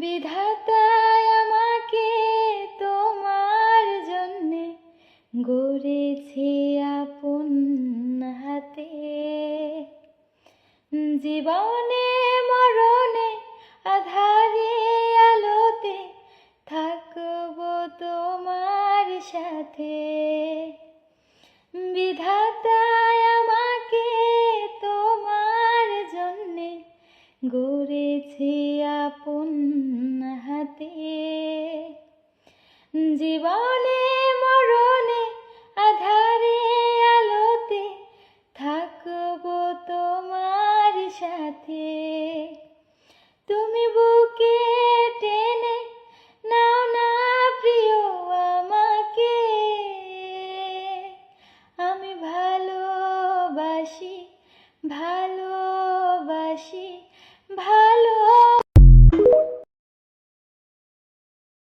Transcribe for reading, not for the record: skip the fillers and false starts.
বিধাতায় আমাকে তোমার জন্যে গড়েছে আপন হাতে। জীবনে মরণে আধারে আলোতে থাকবো তোমার সাথে। বিধাতায় আমাকে তোমার জন্যে গড়েছে আপন হাতে। জীবনে মরণে আধারে আলোতে থাকবো তোমার সাথে।